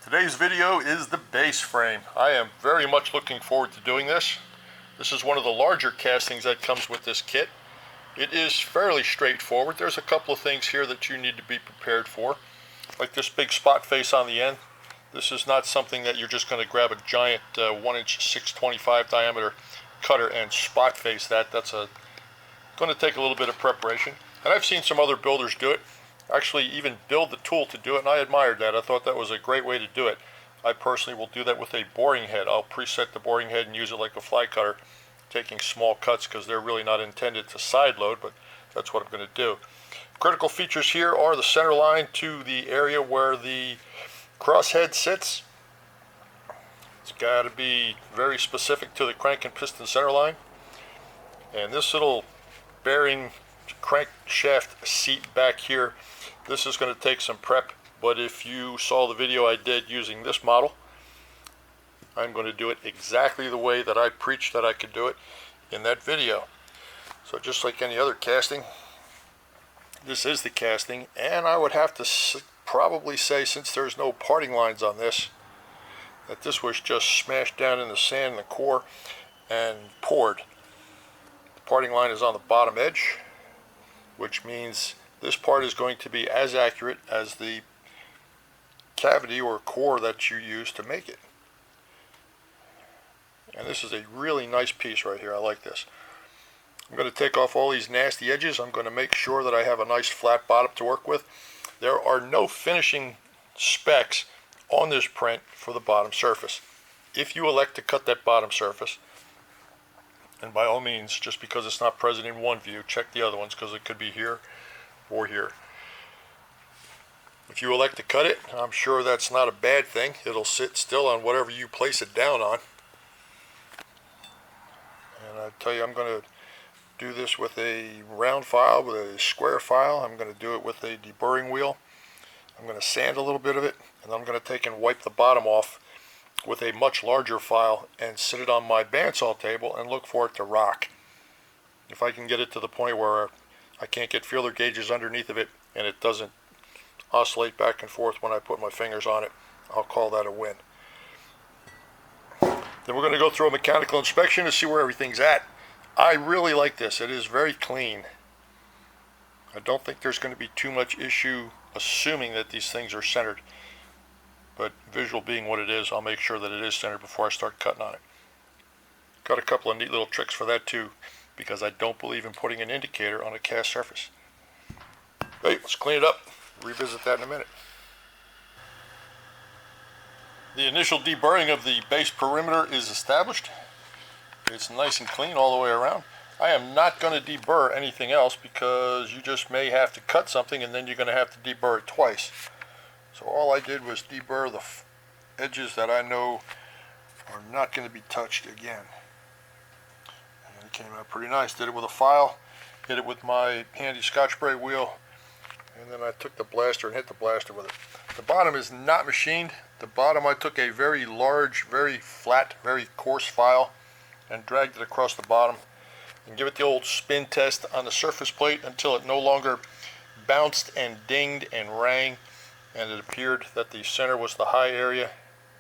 Today's video is the base frame. I am very much looking forward to doing this. This is one of the larger castings that comes with this kit. It is fairly straightforward. There's a couple of things here that you need to be prepared for, like this big spot face on the end. This is not something that you're just going to grab a giant 1-inch 625 diameter cutter and spot face that. That's going to take a little bit of preparation. And I've seen some other builders do it. Actually even build the tool to do it, and I admired that. I thought that was a great way to do it. I personally will do that with a boring head. I'll preset the boring head and use it like a fly cutter, taking small cuts because they're really not intended to side load, but that's what I'm going to do. Critical features here are the center line to the area where the crosshead sits. It's got to be very specific to the crank and piston center line. And this little bearing crankshaft seat back here, this is going to take some prep, but if you saw the video I did using this model, I'm going to do it exactly the way that I preached that I could do it in that video. So just like any other casting, this is the casting, and I would have to probably say, since there's no parting lines on this, that this was just smashed down in the sand in the core and poured. The parting line is on the bottom edge, which means this part is going to be as accurate as the cavity or core that you use to make it. And this is a really nice piece right here. I like this. I'm going to take off all these nasty edges. I'm going to make sure that I have a nice flat bottom to work with. There are no finishing specs on this print for the bottom surface. If you elect to cut that bottom surface, and by all means, just because it's not present in one view, check the other ones because it could be here or here. If you elect to cut it, I'm sure that's not a bad thing. It'll sit still on whatever you place it down on. And I tell you, I'm going to do this with a round file, with a square file. I'm going to do it with a deburring wheel. I'm going to sand a little bit of it, and I'm going to take and wipe the bottom off with a much larger file and sit it on my bandsaw table and look for it to rock. If I can get it to the point where I can't get feeler gauges underneath of it and it doesn't oscillate back and forth when I put my fingers on it, I'll call that a win. Then we're going to go through a mechanical inspection to see where everything's at. I really like this. It is very clean. I don't think there's going to be too much issue assuming that these things are centered. But visual being what it is, I'll make sure that it is centered before I start cutting on it. Got a couple of neat little tricks for that too, because I don't believe in putting an indicator on a cast surface. Hey, let's clean it up. Revisit that in a minute. The initial deburring of the base perimeter is established. It's nice and clean all the way around. I am not going to deburr anything else because you just may have to cut something and then you're going to have to deburr it twice. So all I did was deburr the edges that I know are not going to be touched again. And it came out pretty nice. Did it with a file, hit it with my handy Scotch-Brite wheel, and then I took the blaster and hit the blaster with it. The bottom is not machined. The bottom, I took a very large, very flat, very coarse file and dragged it across the bottom and give it the old spin test on the surface plate until it no longer bounced and dinged and rang, and it appeared that the center was the high area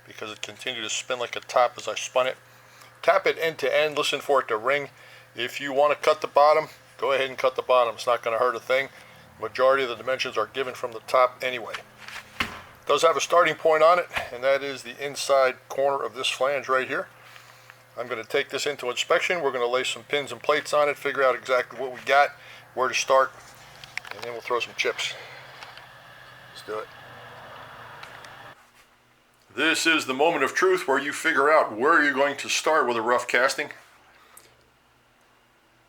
because it continued to spin like a top as I spun it. Tap it end to end, listen for it to ring. If you want to cut the bottom, go ahead and cut the bottom. It's not going to hurt a thing. Majority of the dimensions are given from the top anyway. It does have a starting point on it, and that is the inside corner of this flange right here. I'm going to take this into inspection. We're going to lay some pins and plates on it, figure out exactly what we got, where to start, and then we'll throw some chips. Let's do it. This is the moment of truth where you figure out where you're going to start with a rough casting.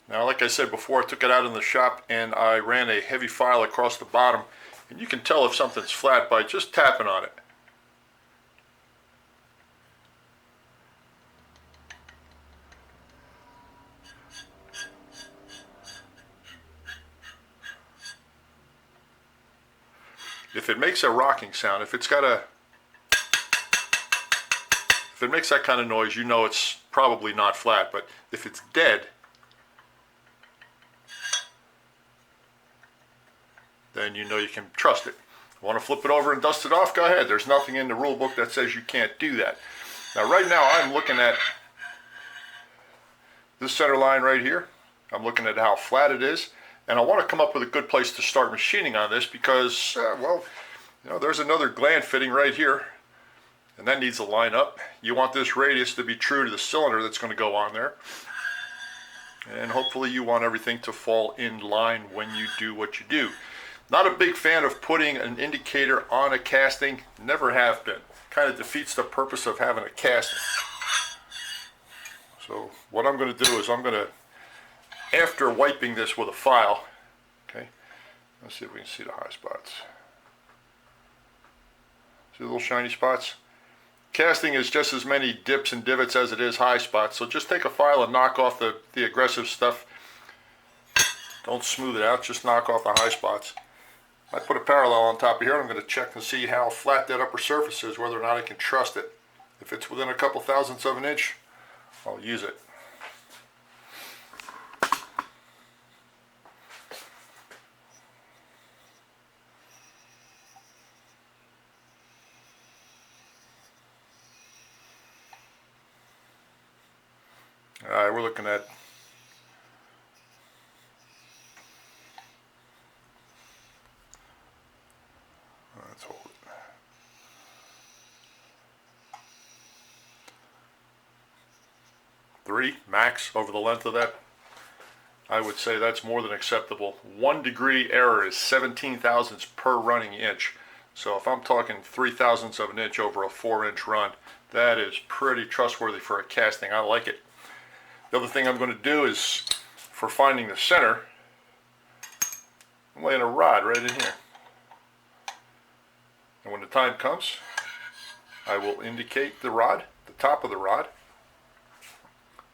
Now, like I said before, I took it out in the shop and I ran a heavy file across the bottom, and you can tell if something's flat by just tapping on it. If it makes a rocking sound, if it makes that kind of noise, you know it's probably not flat. But if it's dead, then you know you can trust it. Want to flip it over and dust it off? Go ahead. There's nothing in the rule book that says you can't do that. Now right now I'm looking at this center line right here. I'm looking at how flat it is, and I want to come up with a good place to start machining on this because, well, you know, there's another gland fitting right here, and that needs to line up. You want this radius to be true to the cylinder that's going to go on there, and hopefully you want everything to fall in line when you do what you do. Not a big fan of putting an indicator on a casting, never have been. Kind of defeats the purpose of having a casting. So what I'm going to do is I'm going to, after wiping this with a file, okay, let's see if we can see the high spots. See the little shiny spots? Casting is just as many dips and divots as it is high spots, so just take a file and knock off the aggressive stuff. Don't smooth it out, just knock off the high spots. I put a parallel on top of here. I'm going to check and see how flat that upper surface is, whether or not I can trust it. If it's within a couple thousandths of an inch, I'll use it. Alright, we're looking at let's hold it. Three max over the length of that. I would say that's more than acceptable. 1 degree error is 17 thousandths per running inch. So if I'm talking 3 thousandths of an inch over a 4-inch run, that is pretty trustworthy for a casting. I like it. The other thing I'm going to do is, for finding the center, I'm laying a rod right in here. And when the time comes, I will indicate the rod, the top of the rod,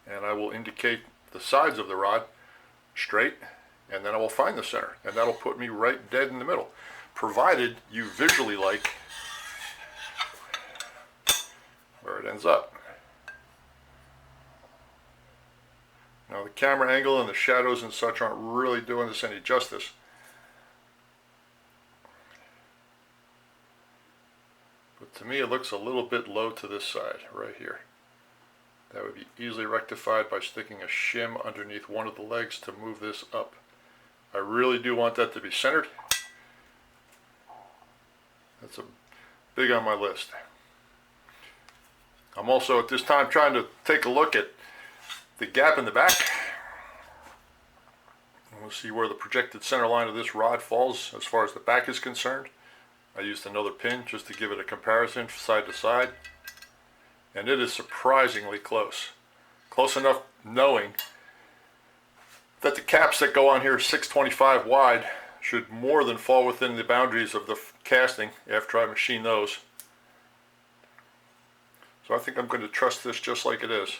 and I will indicate the sides of the rod straight, and then I will find the center, and that'll put me right dead in the middle, provided you visually like where it ends up. Now the camera angle and the shadows and such aren't really doing this any justice. But to me it looks a little bit low to this side, right here. That would be easily rectified by sticking a shim underneath one of the legs to move this up. I really do want that to be centered. That's big on my list. I'm also at this time trying to take a look at the gap in the back. And we'll see where the projected center line of this rod falls as far as the back is concerned. I used another pin just to give it a comparison side to side. And it is surprisingly close. Close enough knowing that the caps that go on here 625 wide should more than fall within the boundaries of the casting after I machine those. So I think I'm going to trust this just like it is.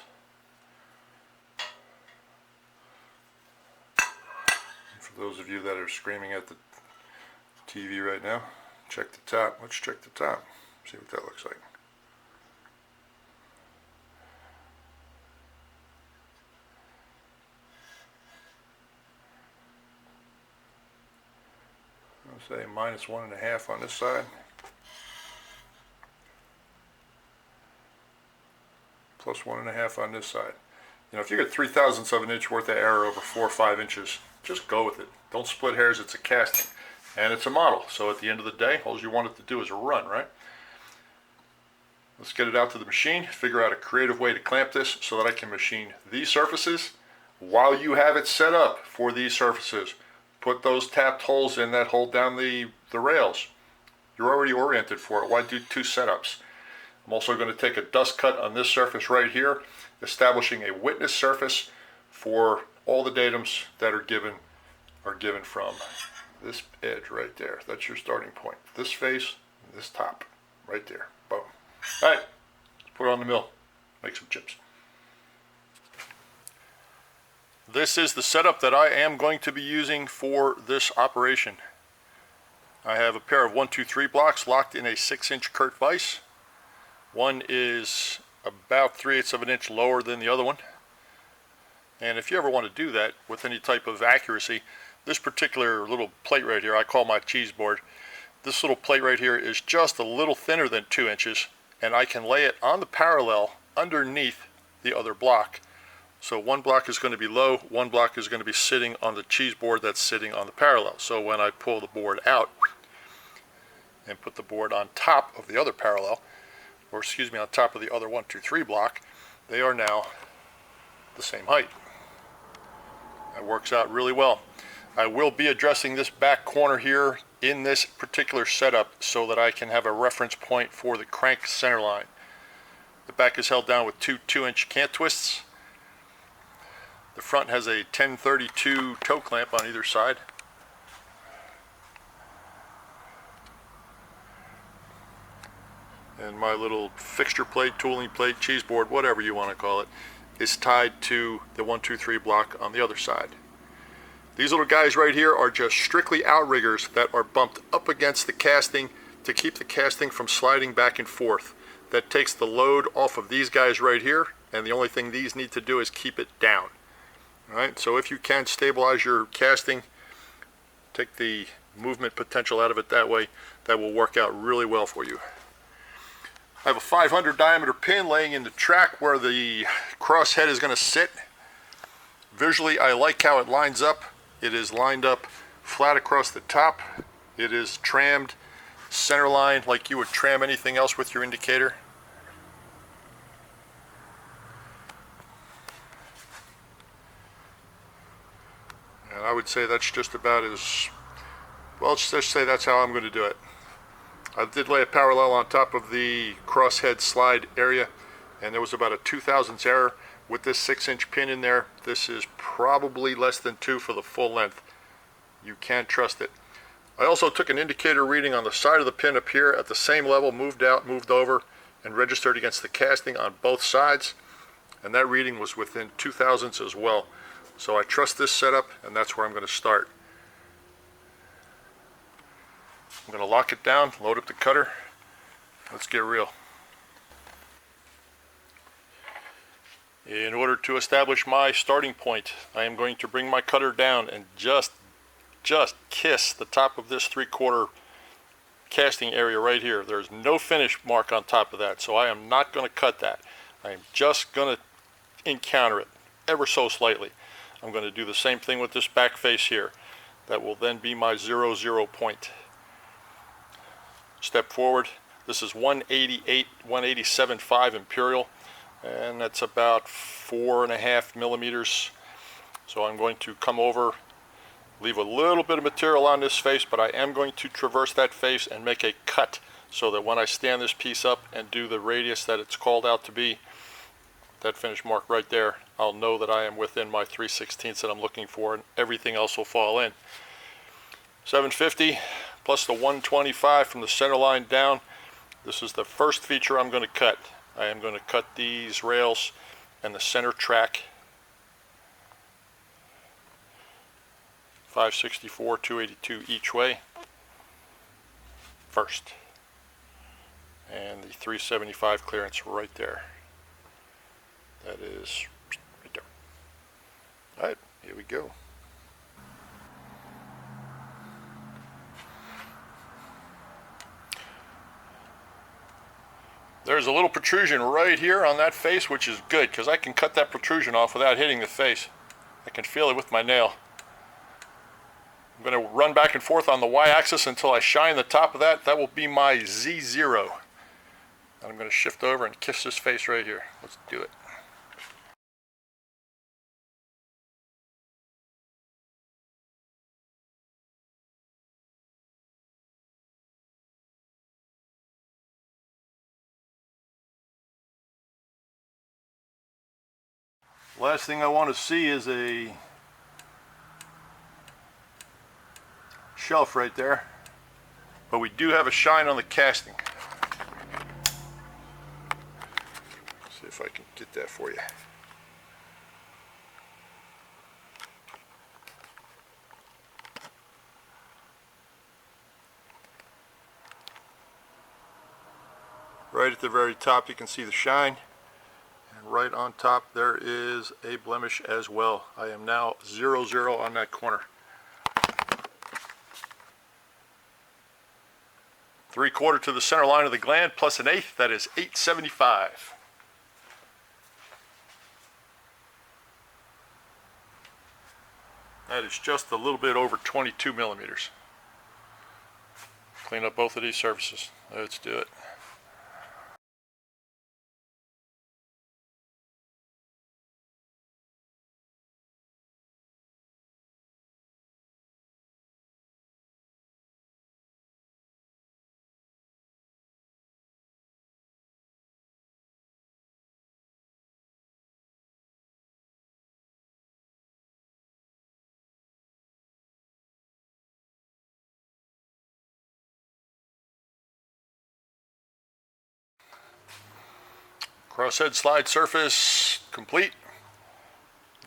For those of you that are screaming at the TV right now, check the top. Let's check the top. See what that looks like. I'll say -1.5 on this side. Plus 1.5 on this side. You know, if you get 3 thousandths of an inch worth of error over 4 or 5 inches, just go with it. Don't split hairs. It's a casting. And it's a model. So at the end of the day, all you want it to do is run, right? Let's get it out to the machine, figure out a creative way to clamp this so that I can machine these surfaces while you have it set up for these surfaces. Put those tapped holes in that hold down the rails. You're already oriented for it. Why do 2 setups? I'm also going to take a dust cut on this surface right here, establishing a witness surface for all the datums that are given from this edge right there. That's your starting point. This face and this top right there. Boom. All right, let's put it on the mill. Make some chips. This is the setup that I am going to be using for this operation. I have a pair of 1-2-3 blocks locked in a 6-inch Kurt vise. One is about 3/8 of an inch lower than the other one. And if you ever want to do that with any type of accuracy, this particular little plate right here, I call my cheese board. this little plate right here is just a little thinner than 2 inches, and I can lay it on the parallel underneath the other block. So one block is going to be low, one block is going to be sitting on the cheese board that's sitting on the parallel. So when I pull the board out and put the board on top of the other parallel, or excuse me, on top of the other 1, 2, 3 block, they are now the same height. That works out really well. I will be addressing this back corner here in this particular setup so that I can have a reference point for the crank center line. The back is held down with two 2-inch cant twists. The front has a 1032 toe clamp on either side. And my little fixture plate, tooling plate, cheese board, whatever you want to call it, is tied to the 1, 2, 3 block on the other side. These little guys right here are just strictly outriggers that are bumped up against the casting to keep the casting from sliding back and forth. That takes the load off of these guys right here, and the only thing these need to do is keep it down. Alright, so if you can stabilize your casting, take the movement potential out of it that way, that will work out really well for you. I have a 500 diameter pin laying in the track where the cross head is going to sit. Visually, I like how it lines up. It is lined up flat across the top. It is trammed center line like you would tram anything else with your indicator. And I would say that's just about as, well, let's just say that's how I'm going to do it. I did lay a parallel on top of the crosshead slide area, and there was about a 2/1000 error. With this 6-inch pin in there, this is probably less than 2 for the full length. You can't trust it. I also took an indicator reading on the side of the pin up here at the same level, moved out, moved over, and registered against the casting on both sides, and that reading was within 2/1000 as well. So I trust this setup, and that's where I'm going to start. I'm going to lock it down, load up the cutter. Let's get real. In order to establish my starting point, I am going to bring my cutter down and just kiss the top of this 3/4 casting area right here. There's no finish mark on top of that, so I am not going to cut that. I am just going to encounter it ever so slightly. I'm going to do the same thing with this back face here. That will then be my 0, 0 point. Step forward. This is 187.5 imperial, and that's about 4.5 millimeters. So I'm going to come over, leave a little bit of material on this face, but I am going to traverse that face and make a cut so that when I stand this piece up and do the radius that it's called out to be, that finish mark right there, I'll know that I am within my 3/16 that I'm looking for, and everything else will fall in. 750 plus the 125 from the center line down. This is the first feature I'm going to cut. I am going to cut these rails and the center track. 564, 282 each way first, and the 375 clearance right there. That is right there. All right, here we go. There's a little protrusion right here on that face, which is good because I can cut that protrusion off without hitting the face. I can feel it with my nail. I'm going to run back and forth on the y-axis until I shine the top of that. That will be my Z0. And I'm going to shift over and kiss this face right here. Let's do it. Last thing I want to see is a shelf right there, but we do have a shine on the casting. See if I can get that for you. Right at the very top you can see the shine. Right on top there is a blemish as well. I am now 0, 0 on that corner. 3/4 to the center line of the gland plus 1/8, that is 875. That is just a little bit over 22 millimeters. Clean up both of these surfaces. Let's do it. Crosshead slide surface complete.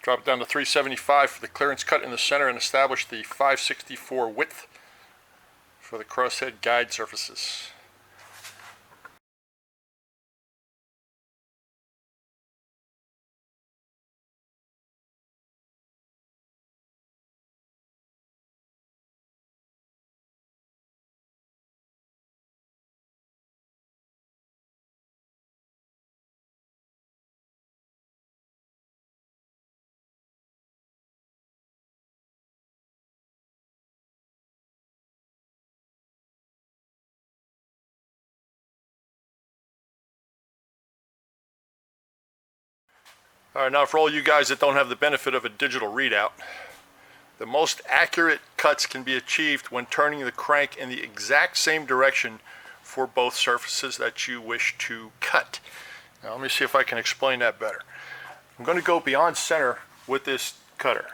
Drop it down to 375 for the clearance cut in the center and establish the 564 width for the crosshead guide surfaces. All right, now for all you guys that don't have the benefit of a digital readout, the most accurate cuts can be achieved when turning the crank in the exact same direction for both surfaces that you wish to cut. Now let me see if I can explain that better. I'm going to go beyond center with this cutter.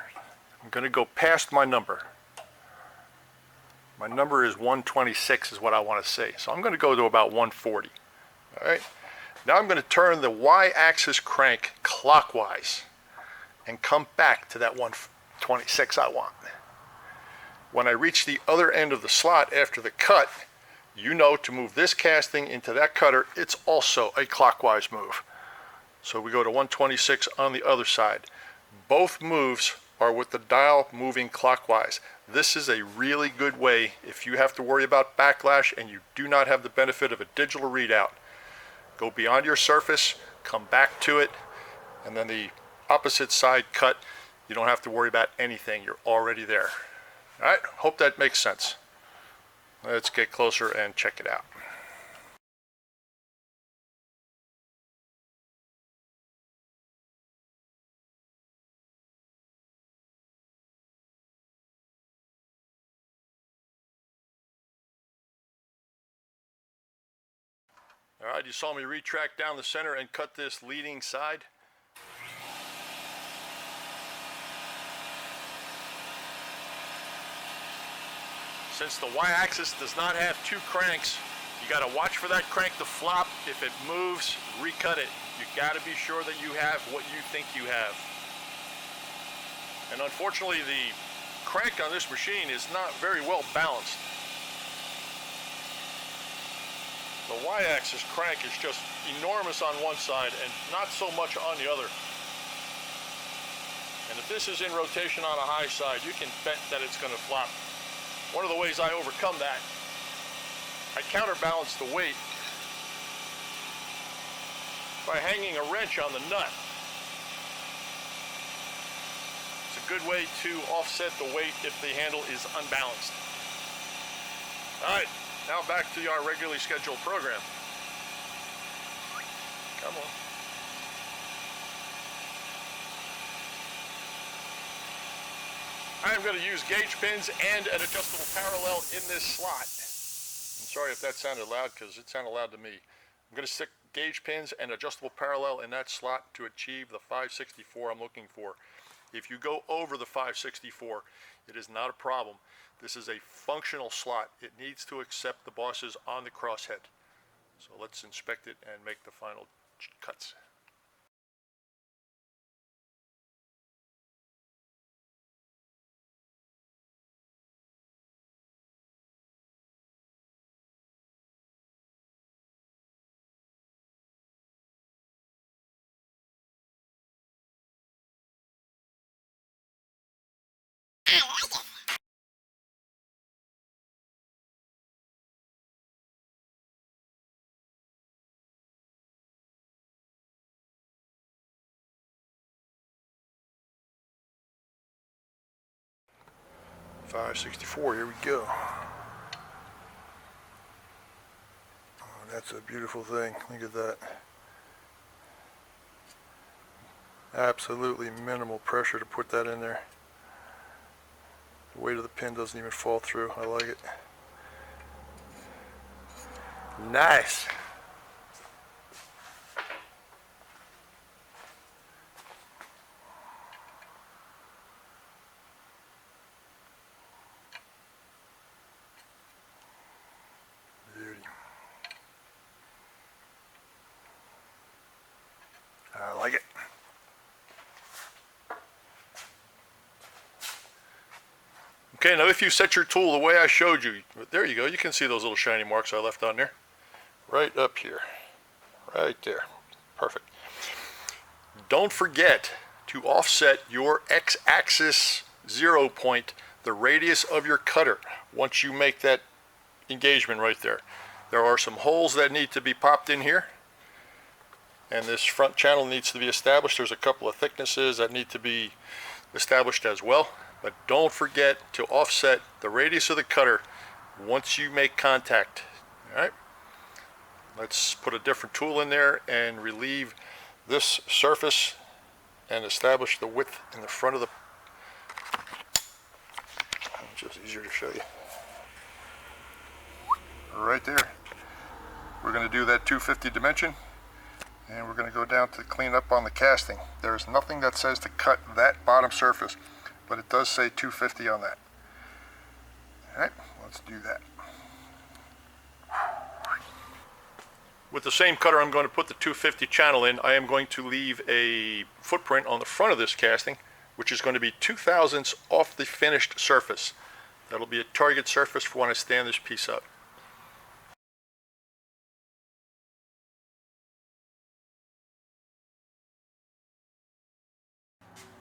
I'm going to go past my number. My number is 126 is what I want to say. So I'm going to go to about 140. All right. Now I'm going to turn the y-axis crank clockwise and come back to that 126 I want. When I reach the other end of the slot after the cut, you know to move this casting into that cutter, it's also a clockwise move. So we go to 126 on the other side. Both moves are with the dial moving clockwise. This is a really good way if you have to worry about backlash and you do not have the benefit of a digital readout. Go beyond your surface, come back to it, and then the opposite side cut, you don't have to worry about anything. You're already there. All right, hope that makes sense. Let's get closer and check it out. All right, you saw me retract down the center and cut this leading side. Since the y-axis does not have two cranks, you got to watch for that crank to flop. If it moves, recut it. You got to be sure that you have what you think you have. And unfortunately, the crank on this machine is not very well balanced. The y-axis crank is just enormous on one side and not so much on the other. And if this is in rotation on a high side, you can bet that it's going to flop. One of the ways I overcome that, I counterbalance the weight by hanging a wrench on the nut. It's a good way to offset the weight if the handle is unbalanced. All right. Now back to our regularly scheduled program. Come on. I am going to use gauge pins and an adjustable parallel in this slot. I'm sorry if that sounded loud because it sounded loud to me. I'm going to stick gauge pins and adjustable parallel in that slot to achieve the 564 I'm looking for. If you go over the 564, it is not a problem. This is a functional slot. It needs to accept the bosses on the crosshead. So let's inspect it and make the final cuts. 564, here we go. Oh, that's a beautiful thing. Look at that. Absolutely minimal pressure to put that in there. The weight of the pin doesn't even fall through. I like it. Nice. Beauty. I like it. Okay, now if you set your tool the way I showed you, there you go, you can see those little shiny marks I left on there. Right up here. Right there. Perfect. Don't forget to offset your x-axis 0 point, the radius of your cutter, once you make that engagement right there. There are some holes that need to be popped in here, and this front channel needs to be established. There's a couple of thicknesses that need to be established as well, but don't forget to offset the radius of the cutter once you make contact. All right, let's put a different tool in there and relieve this surface and establish the width in the front of the, it's just easier to show you. Right there. We're going to do that 250 dimension, and we're going to go down to clean up on the casting. There's nothing that says to cut that bottom surface, but it does say 250 on that. Alright, let's do that. With the same cutter I'm going to put the 250 channel in. I am going to leave a footprint on the front of this casting, which is going to be 2/1000 off the finished surface. That'll be a target surface for when I stand this piece up.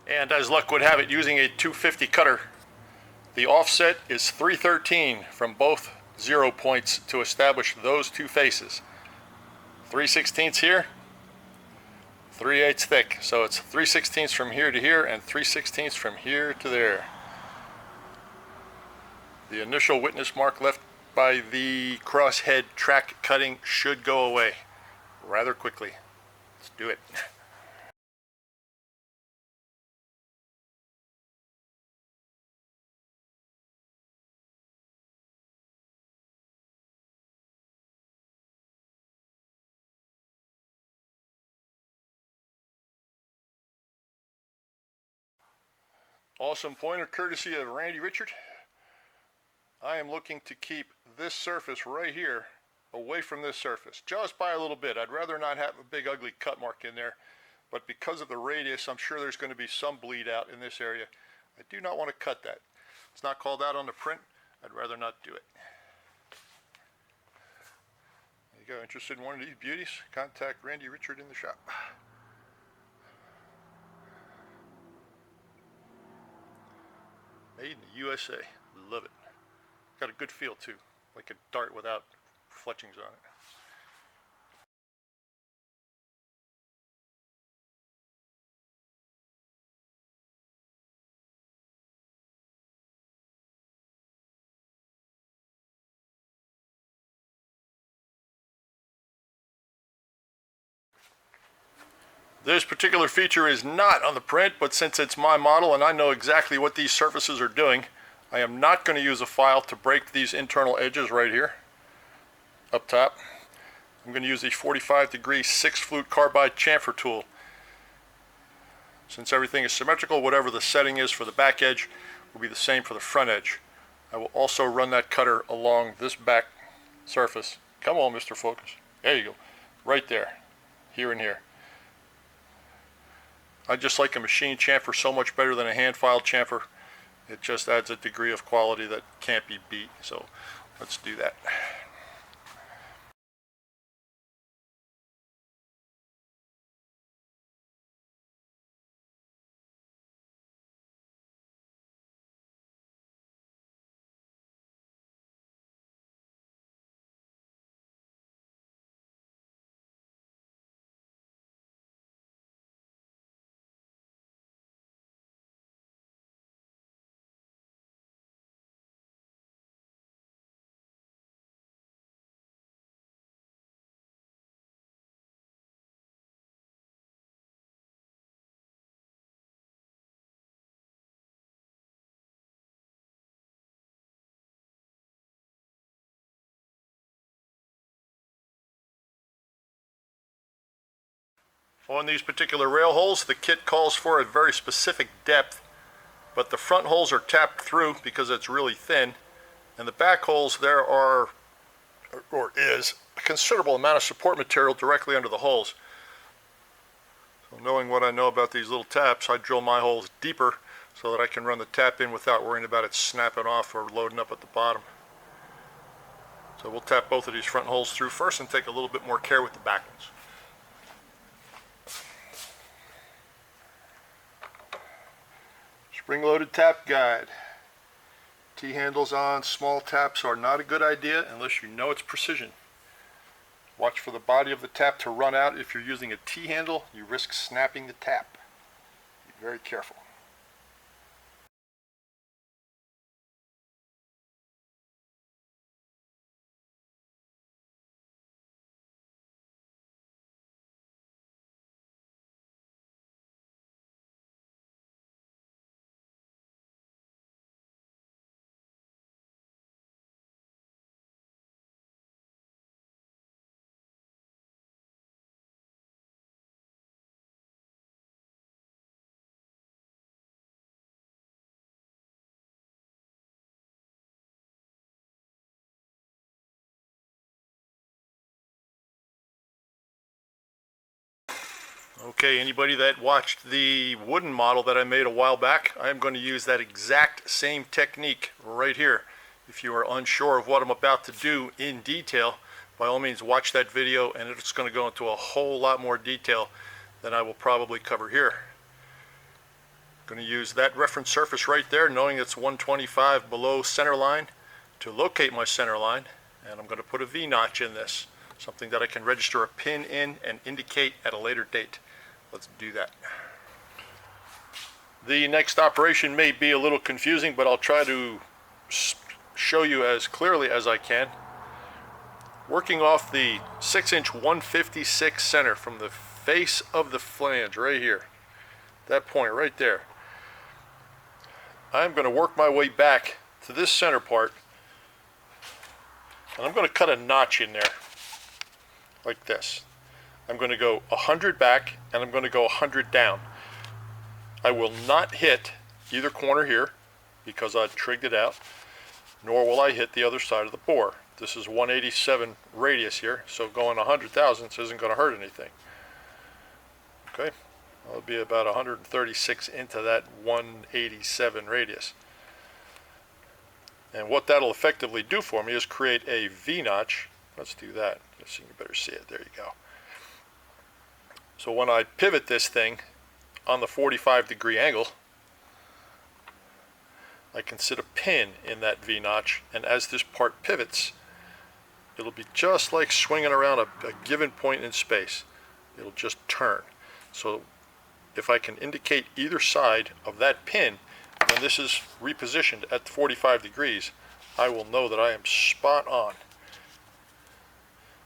And as luck would have it, using a 250 cutter, the offset is 313 from both 0 points to establish those two faces. 3/16 here, 3/8 thick. So it's 3/16 from here to here and 3/16 from here to there. The initial witness mark left by the crosshead track cutting should go away rather quickly. Let's do it. Awesome pointer courtesy of Randy Richard. I am looking to keep this surface right here away from this surface, just by a little bit. I'd rather not have a big ugly cut mark in there, but because of the radius, I'm sure there's going to be some bleed out in this area. I do not want to cut that. It's not called out on the print. I'd rather not do it. There you go. Interested in one of these beauties? Contact Randy Richard in the shop. Made in the USA. Love it. Got a good feel too, like a dart without fletchings on it. This particular feature is not on the print, but since it's my model and I know exactly what these surfaces are doing, I am not going to use a file to break these internal edges right here, up top. I'm going to use a 45-degree 6-flute carbide chamfer tool. Since everything is symmetrical, whatever the setting is for the back edge will be the same for the front edge. I will also run that cutter along this back surface. Come on, Mr. Focus. There you go. Right there. Here and here. I just like a machine chamfer so much better than a hand-filed chamfer. It just adds a degree of quality that can't be beat. So let's do that. On these particular rail holes, the kit calls for a very specific depth, but the front holes are tapped through because it's really thin, and the back holes there are, or is, a considerable amount of support material directly under the holes. So knowing what I know about these little taps, I drill my holes deeper so that I can run the tap in without worrying about it snapping off or loading up at the bottom. So we'll tap both of these front holes through first and take a little bit more care with the back ones. Spring-loaded tap guide. T-handles on small taps are not a good idea unless you know it's precision. Watch for the body of the tap to run out. If you're using a T-handle, you risk snapping the tap. Be very careful. Okay, anybody that watched the wooden model that I made a while back, I am going to use that exact same technique right here. If you are unsure of what I'm about to do in detail, by all means watch that video, and it's going to go into a whole lot more detail than I will probably cover here. I'm going to use that reference surface right there, knowing it's 125 below center line, to locate my center line, and I'm going to put a V-notch in this, something that I can register a pin in and indicate at a later date. Let's do that. The next operation may be a little confusing, but I'll try to show you as clearly as I can. Working off the 6-inch 156 center from the face of the flange right here, that point right there, I'm going to work my way back to this center part, and I'm going to cut a notch in there like this. I'm going to go 100 back, and I'm going to go 100 down. I will not hit either corner here because I trigged it out, nor will I hit the other side of the bore. This is 187 radius here, so going 100 thousandths isn't going to hurt anything. Okay, I'll be about 136 into that 187 radius. And what that'll effectively do for me is create a V-notch. Let's do that, so you better see it. There you go. So when I pivot this thing on the 45-degree angle, I can sit a pin in that V-notch, and as this part pivots, it'll be just like swinging around a given point in space. It'll just turn. So if I can indicate either side of that pin, when this is repositioned at 45 degrees, I will know that I am spot on.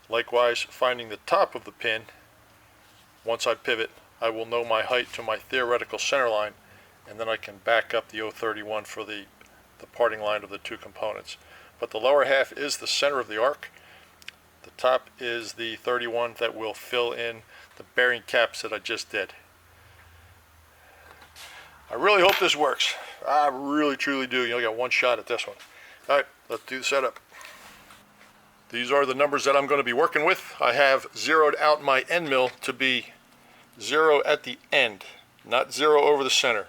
Likewise, finding the top of the pin, once I pivot, I will know my height to my theoretical center line, and then I can back up the 031 for the parting line of the two components. But the lower half is the center of the arc. The top is the 31 that will fill in the bearing caps that I just did. I really hope this works. I really truly do. You only got one shot at this one. All right, let's do the setup. These are the numbers that I'm going to be working with. I have zeroed out my end mill to be 0 at the end, not 0 over the center.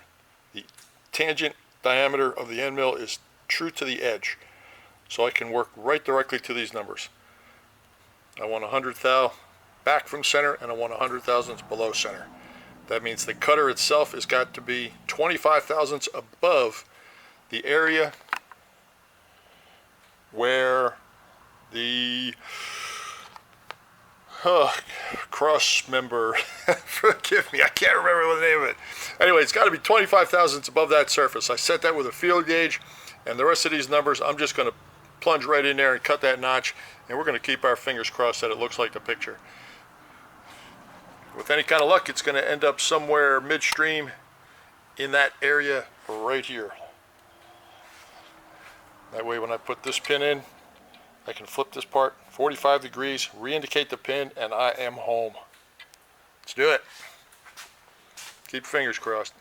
The tangent diameter of the end mill is true to the edge, so I can work right directly to these numbers. I want 100 thou back from center, and I want 100 thousandths below center. That means the cutter itself has got to be 25 thousandths above the area where the cross member, forgive me, I can't remember the name of it. Anyway, it's got to be 25 thousandths above that surface. I set that with a field gauge, and the rest of these numbers, I'm just going to plunge right in there and cut that notch, and we're going to keep our fingers crossed that it looks like the picture. With any kind of luck, it's going to end up somewhere midstream in that area right here. That way when I put this pin in, I can flip this part 45 degrees, re-indicate the pin, and I am home. Let's do it. Keep fingers crossed.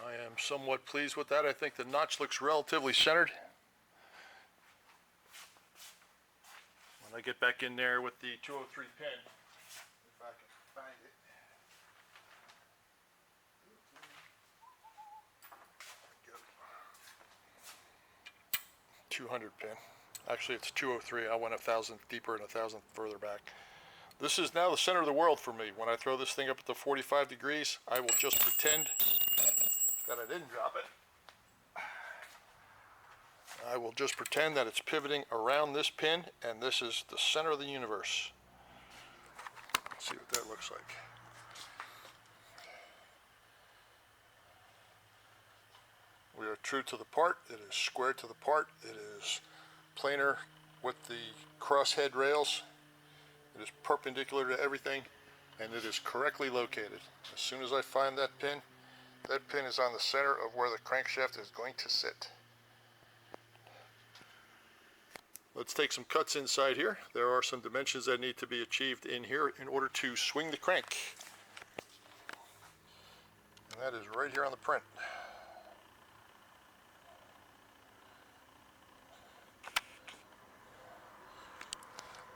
I am somewhat pleased with that. I think the notch looks relatively centered. When I get back in there with the 203 pin, if I can find it. 200 pin. Actually, it's 203. I went 1,000 deeper and 1,000 further back. This is now the center of the world for me. When I throw this thing up at the 45 degrees, I will just pretend that I didn't drop it. I will just pretend that it's pivoting around this pin, and this is the center of the universe. Let's see what that looks like. We are true to the part. It is square to the part. It is planar with the crosshead rails. It is perpendicular to everything, and it is correctly located. As soon as I find that pin is on the center of where the crankshaft is going to sit. Let's take some cuts inside here. There are some dimensions that need to be achieved in here in order to swing the crank. And that is right here on the print.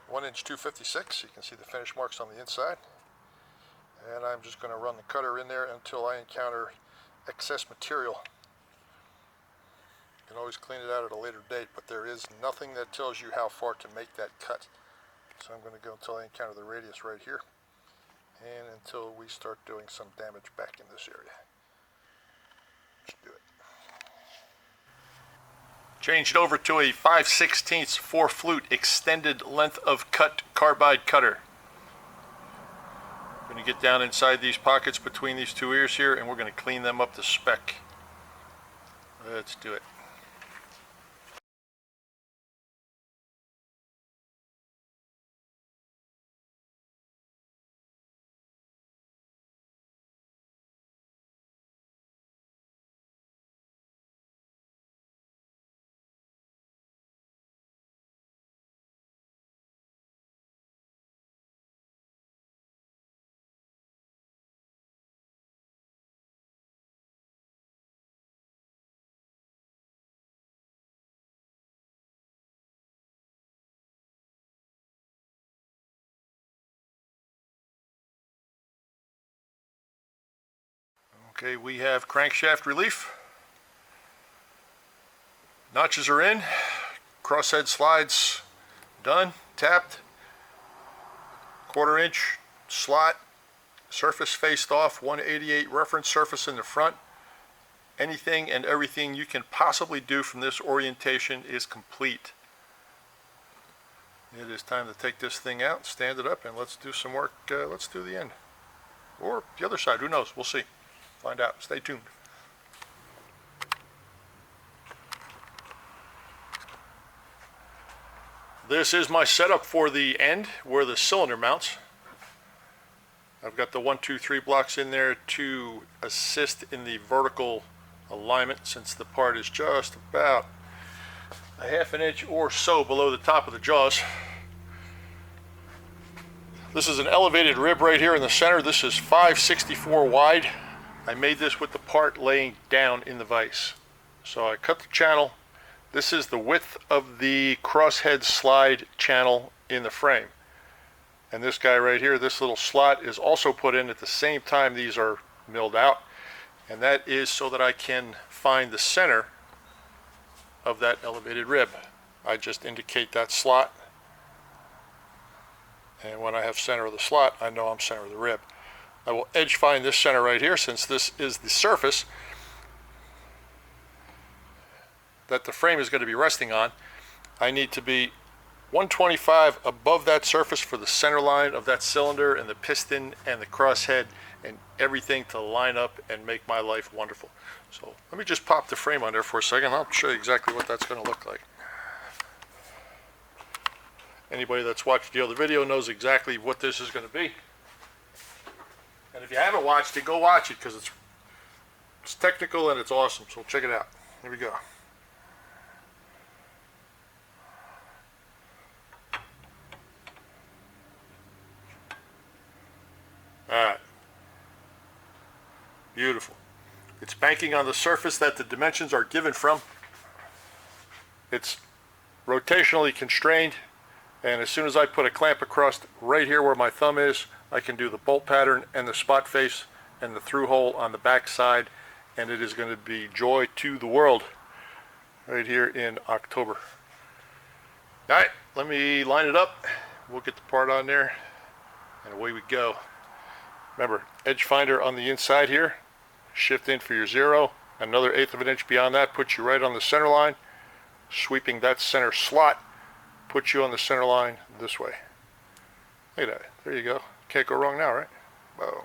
One inch 256. You can see the finish marks on the inside. And I'm just going to run the cutter in there until I encounter excess material. You can always clean it out at a later date, but there is nothing that tells you how far to make that cut. So I'm going to go until I encounter the radius right here, and until we start doing some damage back in this area. Let's do it. Changed over to a 5/16 4 flute extended length of cut carbide cutter. I'm going to get down inside these pockets between these two ears here, and we're going to clean them up to spec. Let's do it. Okay, we have crankshaft relief. Notches are in. Crosshead slides done, tapped. 1/4 inch slot, surface faced off, 188 reference surface in the front. Anything and everything you can possibly do from this orientation is complete. It is time to take this thing out, stand it up, and let's do some work. Let's do the end. Or the other side, who knows? We'll see. Find out. Stay tuned. This is my setup for the end where the cylinder mounts. I've got the 1, 2, 3 blocks in there to assist in the vertical alignment, since the part is just about a 1/2 inch or so below the top of the jaws. This is an elevated rib right here in the center. This is 5/64 wide. I made this with the part laying down in the vise. So I cut the channel. This is the width of the crosshead slide channel in the frame. And this guy right here, this little slot, is also put in at the same time these are milled out. And that is so that I can find the center of that elevated rib. I just indicate that slot And when I have center of the slot, I know I'm center of the rib. I will edge find this center right here, since this is the surface that the frame is going to be resting on. I need to be 125 above that surface for the center line of that cylinder and the piston and the crosshead and everything to line up and make my life wonderful. So let me just pop the frame on there for a second. I'll show you exactly what that's going to look like. Anybody that's watched the other video knows exactly what this is going to be. And if you haven't watched it, go watch it, because it's technical and it's awesome. So check it out. Here we go. Alright. Beautiful. It's banking on the surface that the dimensions are given from. It's rotationally constrained, and as soon as I put a clamp across right here where my thumb is, I can do the bolt pattern and the spot face and the through hole on the back side, and it is going to be joy to the world right here in October. Alright, let me line it up. We'll get the part on there, and away we go. Remember, edge finder on the inside here, shift in for your 0, another 1/8 of an inch beyond that puts you right on the center line, sweeping that center slot puts you on the center line this way. Look at that, there you go, can't go wrong now, right? Whoa.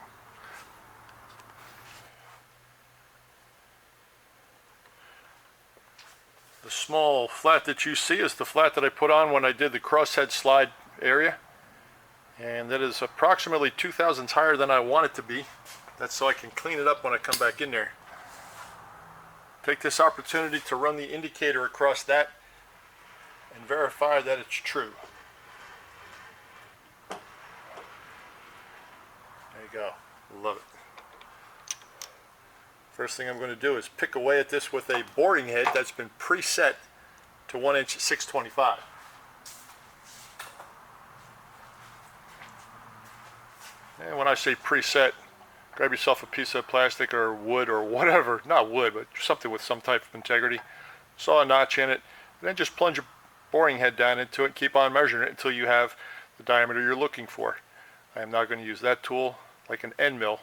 The small flat that you see is the flat that I put on when I did the crosshead slide area. And that is approximately 2 thousandths higher than I want it to be. That's so I can clean it up when I come back in there. Take this opportunity to run the indicator across that and verify that it's true. There you go. Love it. First thing I'm going to do is pick away at this with a boring head that's been preset to 1 inch 625. And when I say preset, grab yourself a piece of plastic or wood or whatever, not wood, but something with some type of integrity. Saw a notch in it, and then just plunge your boring head down into it and keep on measuring it until you have the diameter you're looking for. I am now going to use that tool like an end mill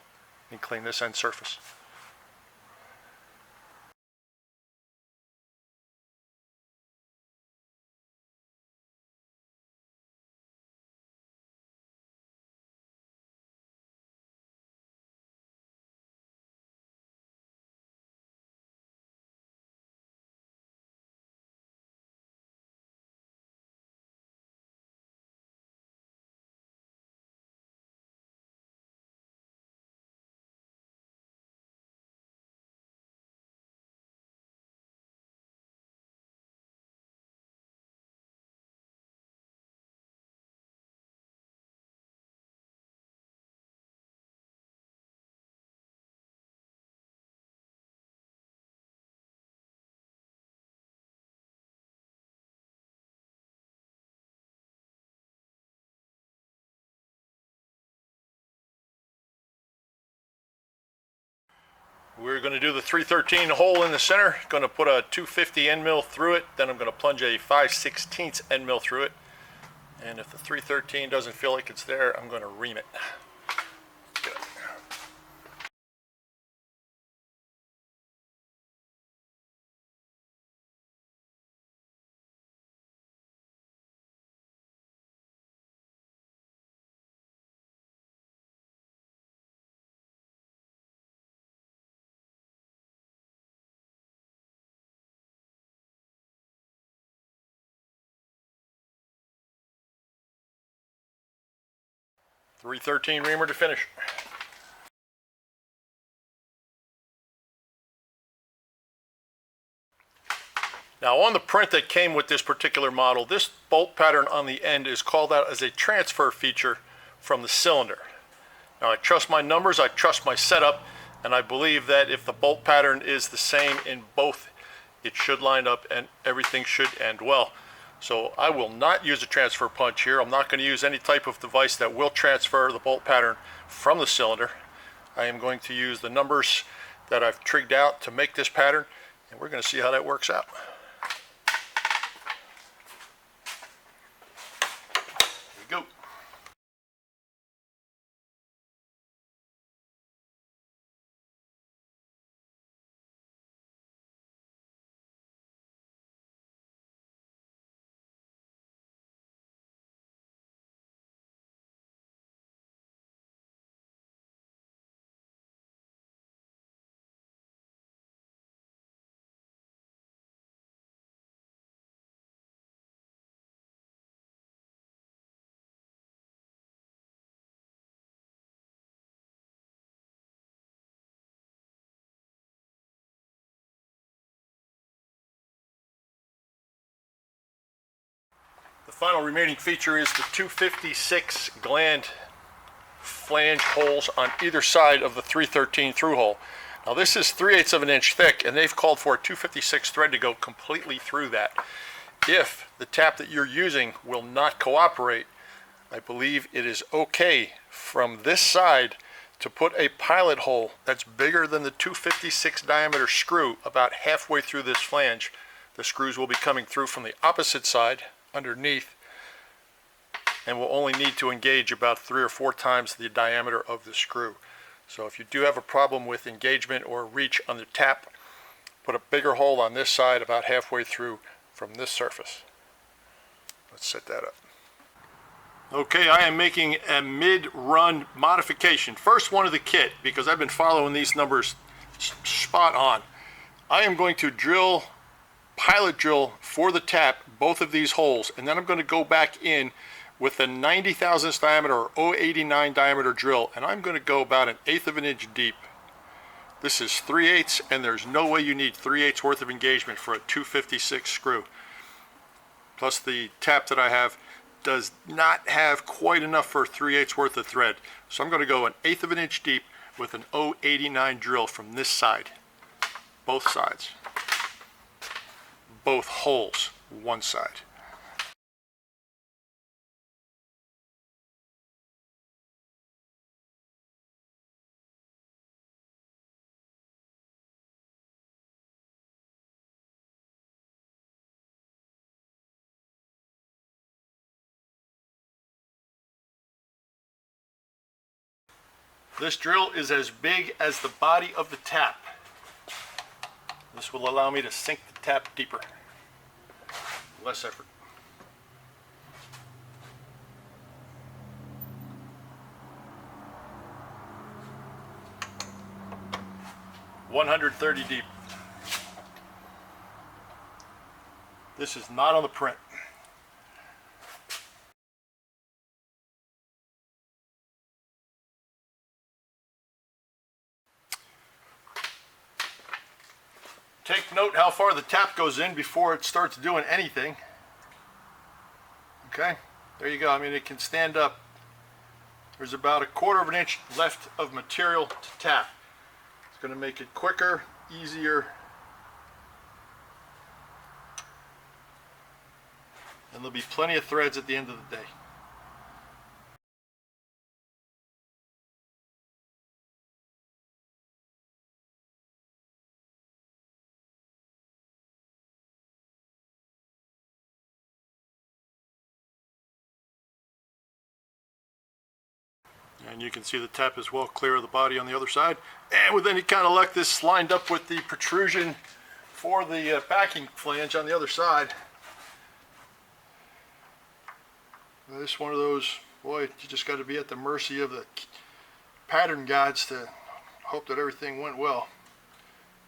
and clean this end surface. We're going to do the 313 hole in the center. Going to put a 250 end mill through it. Then I'm going to plunge a 5/16 end mill through it. And if the 313 doesn't feel like it's there, I'm going to ream it. Good. 313 reamer to finish. Now on the print that came with this particular model, this bolt pattern on the end is called out as a transfer feature from the cylinder. Now I trust my numbers, I trust my setup, and I believe that if the bolt pattern is the same in both, it should line up and everything should end well. So I will not use a transfer punch here. I'm not going to use any type of device that will transfer the bolt pattern from the cylinder. I am going to use the numbers that I've trigged out to make this pattern, and we're going to see how that works out. Final remaining feature is the 256 gland flange holes on either side of the 313 through hole. Now this is 3/8 of an inch thick, and they've called for a 256 thread to go completely through that. If the tap that you're using will not cooperate, I believe it is okay from this side to put a pilot hole that's bigger than the 256 diameter screw about halfway through this flange. The screws will be coming through from the opposite side underneath, and will only need to engage about 3 or 4 times the diameter of the screw. So if you do have a problem with engagement or reach on the tap, put a bigger hole on this side about halfway through from this surface. Let's set that up. Okay, I am making a mid-run modification. First one of the kit, because I've been following these numbers spot on. I am going to pilot drill for the tap both of these holes, and then I'm going to go back in with a 90 thousandths diameter or 0.89 diameter drill, and I'm going to go about 1/8 of an inch deep. This is 3/8, and there's no way you need 3/8 worth of engagement for a 256 screw. Plus the tap that I have does not have quite enough for 3/8 worth of thread. So I'm going to go 1/8 of an inch deep with an 0.89 drill from this side. Both sides. Both holes, one side. This drill is as big as the body of the tap. This will allow me to sink the tap deeper. Less effort. $130 deep. This is not on the print. Take note how far the tap goes in before it starts doing anything. Okay, there you go. I mean, it can stand up. There's about 1/4 of an inch left of material to tap. It's going to make it quicker, easier, and there'll be plenty of threads at the end of the day. And you can see the tap is well clear of the body on the other side. And with any kind of luck, this lined up with the protrusion for the backing flange on the other side. This is one of those, boy, you just got to be at the mercy of the pattern gods to hope that everything went well.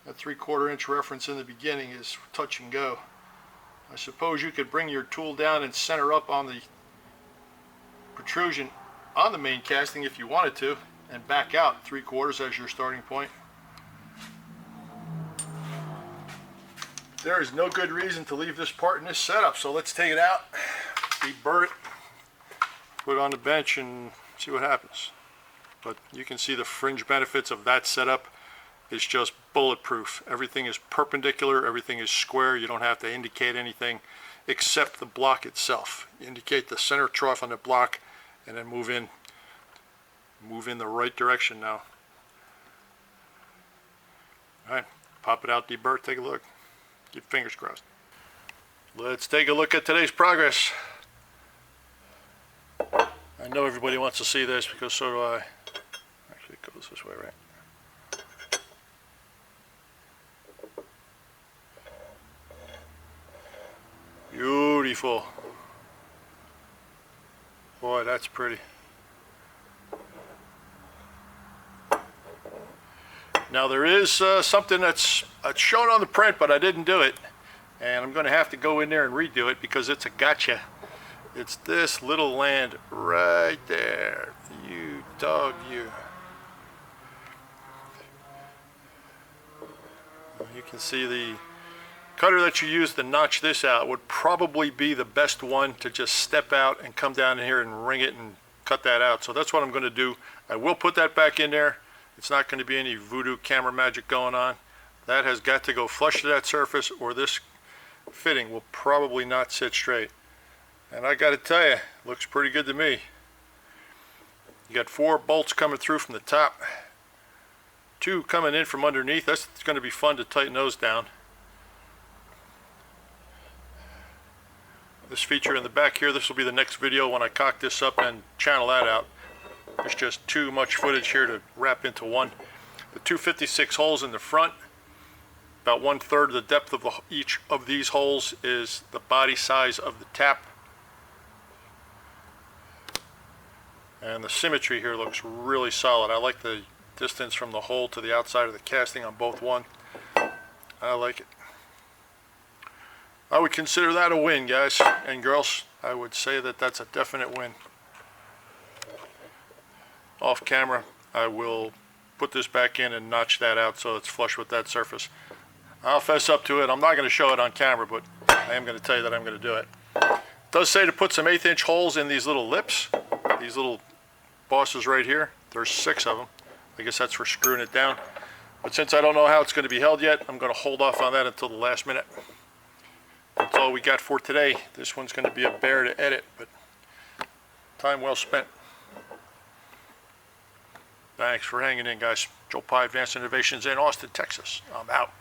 That 3/4 inch reference in the beginning is touch and go. I suppose you could bring your tool down and center up on the protrusion on the main casting if you wanted to, and back out 3/4 as your starting point. There is no good reason to leave this part in this setup, so let's take it out, deburr it, put it on the bench, and see what happens. But you can see the fringe benefits of that setup. It's just bulletproof. Everything is perpendicular, everything is square. You don't have to indicate anything except the block itself. You indicate the center trough on the block, and then move in the right direction now. All right, pop it out, deburr, take a look. Keep fingers crossed. Let's take a look at today's progress. I know everybody wants to see this because so do I. Actually, it goes this way, right? Beautiful. Boy, that's pretty. Now there is something that's shown on the print, but I didn't do it. And I'm going to have to go in there and redo it because it's a gotcha. It's this little land right there. You dog, you. You can see the cutter that you use to notch this out would probably be the best one to just step out and come down in here and ring it and cut that out. So that's what I'm going to do. I will put that back in there. It's not going to be any voodoo camera magic going on. That has got to go flush to that surface, or this fitting will probably not sit straight. And I got to tell you, looks pretty good to me. You got 4 bolts coming through from the top, 2 coming in from underneath. That's going to be fun to tighten those down. This feature in the back here, this will be the next video when I cock this up and channel that out. There's just too much footage here to wrap into one. The 256 holes in the front, about 1/3 of the depth of each of these holes is the body size of the tap. And the symmetry here looks really solid. I like the distance from the hole to the outside of the casting on both one. I like it. I would consider that a win, guys and girls. I would say that that's a definite win. Off camera, I will put this back in and notch that out so it's flush with that surface. I'll fess up to it. I'm not going to show it on camera, but I am going to tell you that I'm going to do it. It does say to put some 1/8" holes in these little lips, these little bosses right here. There's 6 of them. I guess that's for screwing it down. But since I don't know how it's going to be held yet, I'm going to hold off on that until the last minute. That's all we got for today. This one's going to be a bear to edit, but time well spent. Thanks for hanging in, guys. Joe Pye, Advanced Innovations in Austin, Texas. I'm out.